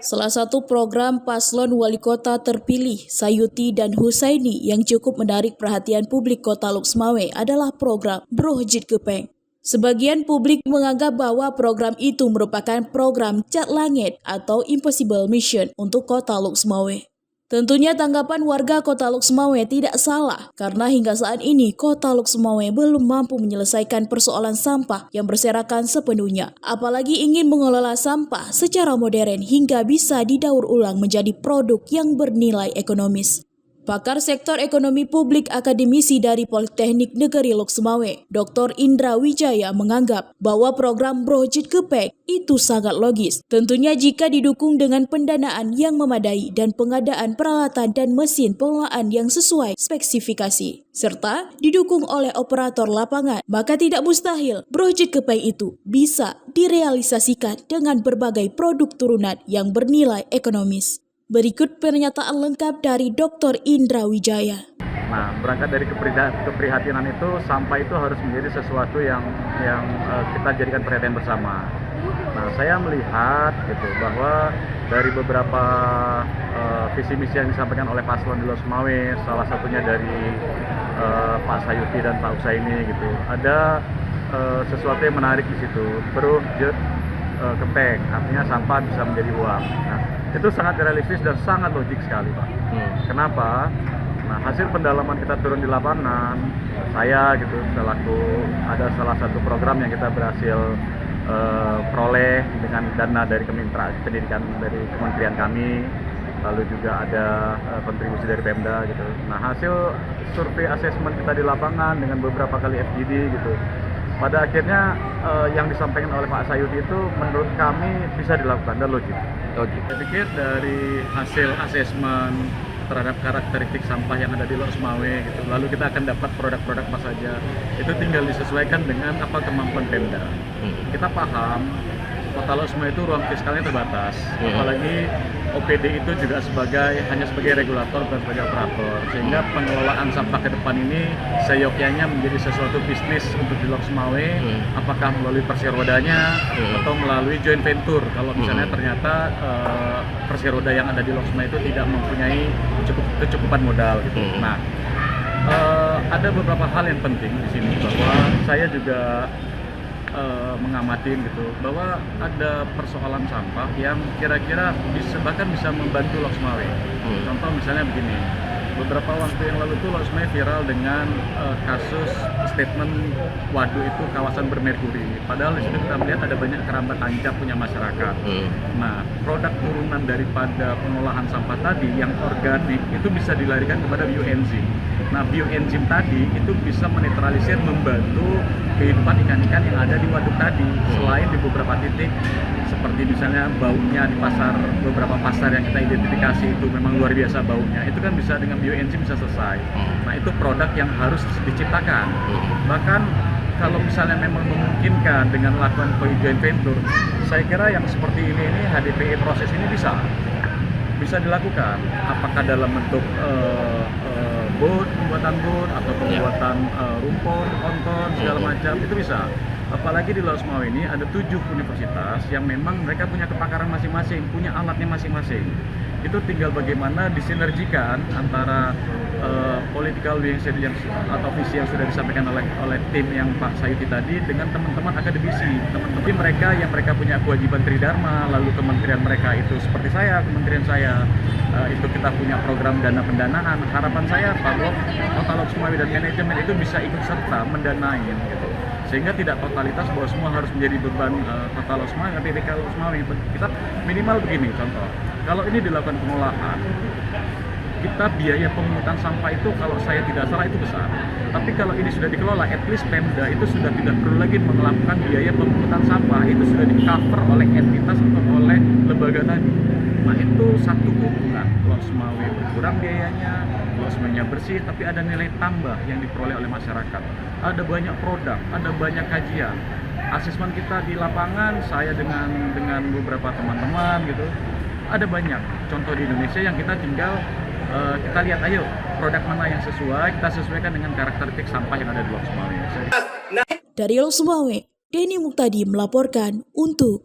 Salah satu program paslon wali kota terpilih, Sayuti dan Husaini, yang cukup menarik perhatian publik Kota Lok Sumawe adalah program Broh Jit Gepeng. Sebagian publik menganggap bahwa program itu merupakan program cat langit atau impossible mission untuk Kota Lok Sumawe. Tentunya tanggapan warga Kota Lok Sumawe tidak salah, karena hingga saat ini Kota Lok Sumawe belum mampu menyelesaikan persoalan sampah yang berserakan sepenuhnya. Apalagi ingin mengelola sampah secara modern hingga bisa didaur ulang menjadi produk yang bernilai ekonomis. Pakar Sektor Ekonomi Publik Akademisi dari Politeknik Negeri Lok Sumawe, Dr. Indra Wijaya menganggap bahwa program Broh Jit Gepeng itu sangat logis. Tentunya jika didukung dengan pendanaan yang memadai dan pengadaan peralatan dan mesin pengelolaan yang sesuai spesifikasi, serta didukung oleh operator lapangan, maka tidak mustahil Broh Jit Gepeng itu bisa direalisasikan dengan berbagai produk turunan yang bernilai ekonomis. Berikut pernyataan lengkap dari Dr. Indra Wijaya. Nah, berangkat dari keprihatinan itu, sampah itu harus menjadi sesuatu yang kita jadikan perhatian bersama. Nah, saya melihat gitu bahwa dari beberapa visi misi yang disampaikan oleh paslon di Lok Sumawe, salah satunya dari Pak Sayuti dan Pak Husaini gitu, ada sesuatu yang menarik di situ. Broh Jit Gepeng, artinya sampah bisa menjadi uang. Nah, itu sangat realistis dan sangat logik sekali, Pak. Kenapa? Nah, hasil pendalaman kita turun di lapangan, saya gitu selaku ada salah satu program yang kita berhasil peroleh dengan dana dari Pendidikan dari kementerian kami, lalu juga ada kontribusi dari Pemda gitu. Nah, hasil survei asesmen kita di lapangan dengan beberapa kali FGD gitu, pada akhirnya yang disampaikan oleh Pak Sayuti itu menurut kami bisa dilakukan dan logik. Saya pikir dari hasil asesmen terhadap karakteristik sampah yang ada di Lok Sumawe gitu, lalu kita akan dapat produk-produk apa saja. Itu tinggal disesuaikan dengan apa kemampuan Pemda. Kita paham Kota Lok Sumawe itu ruang fiskalnya terbatas, apalagi OPD itu juga hanya sebagai regulator dan sebagai operator, sehingga pengelolaan sampah ke depan ini seyogyanya menjadi sesuatu bisnis untuk di Lok Sumawe, apakah melalui Persirrodanya atau melalui joint venture kalau misalnya ternyata Persirroda yang ada di Lok Sumawe itu tidak mempunyai kecukupan modal gitu. Nah, ada beberapa hal yang penting di sini bahwa saya juga mengamatin gitu bahwa ada persoalan sampah yang kira-kira bahkan bisa membantu Lok Sumawe. Contoh misalnya begini, beberapa waktu yang lalu tuh Lok Sumawe viral dengan kasus statement waduk itu kawasan bermerkuri. Padahal di situ kita melihat ada banyak kerambat ancap punya masyarakat. Nah, produk turunan daripada pengolahan sampah tadi yang organik itu bisa dilarikan kepada bioenzim. Nah, bioenzim tadi itu bisa menetralisir, membantu kehidupan ikan-ikan yang ada di waduk tadi. Selain di beberapa titik seperti misalnya baunya di beberapa pasar yang kita identifikasi itu memang luar biasa baunya, itu kan bisa dengan bioenzim bisa selesai. Nah, itu produk yang harus diciptakan. Bahkan kalau misalnya memang memungkinkan dengan melakukan joint venture, saya kira yang seperti ini HDPE proses ini bisa dilakukan. Apakah dalam bentuk pembuatan bot atau pembuatan rumpun, konton, segala macam, itu bisa. Apalagi di Lok Sumawe ini ada 7 universitas yang memang mereka punya kepakaran masing-masing, punya alatnya masing-masing. Itu tinggal bagaimana disinergikan antara political will atau visi yang sudah disampaikan oleh tim yang Pak Sayuti tadi dengan teman-teman akademisi, teman-teman mereka yang mereka punya kewajiban tridharma, lalu kementerian mereka itu seperti kementerian saya itu kita punya program dana pendanaan. Harapan saya bahwa Kota Lok Sumawe dan manajemen itu bisa ikut serta mendanai gitu, sehingga tidak totalitas bahwa semua harus menjadi beban Kota Lok Sumawe, PPK Lok Sumawe. Kita minimal begini contoh, kalau ini dilakukan pengolahan, kita biaya pemungutan sampah itu kalau saya tidak salah itu besar. Tapi kalau ini sudah dikelola, at least Pemda itu sudah tidak perlu lagi melakukan biaya pemungutan sampah, itu sudah di-cover oleh entitas atau oleh lembaga tadi. Nah, itu satu keuntungan. Lok Sumawe berkurang biayanya, Lok Sumawe bersih, tapi ada nilai tambah yang diperoleh oleh masyarakat. Ada banyak produk, ada banyak kajian. Asesmen kita di lapangan, saya dengan beberapa teman-teman gitu, ada banyak contoh di Indonesia yang kita tinggal kita lihat, ayo produk mana yang sesuai, kita sesuaikan dengan karakteristik sampah yang ada di Lok Sumawe. Dari Lok Sumawe, Denny Muktadi melaporkan untuk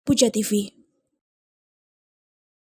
Puja TV.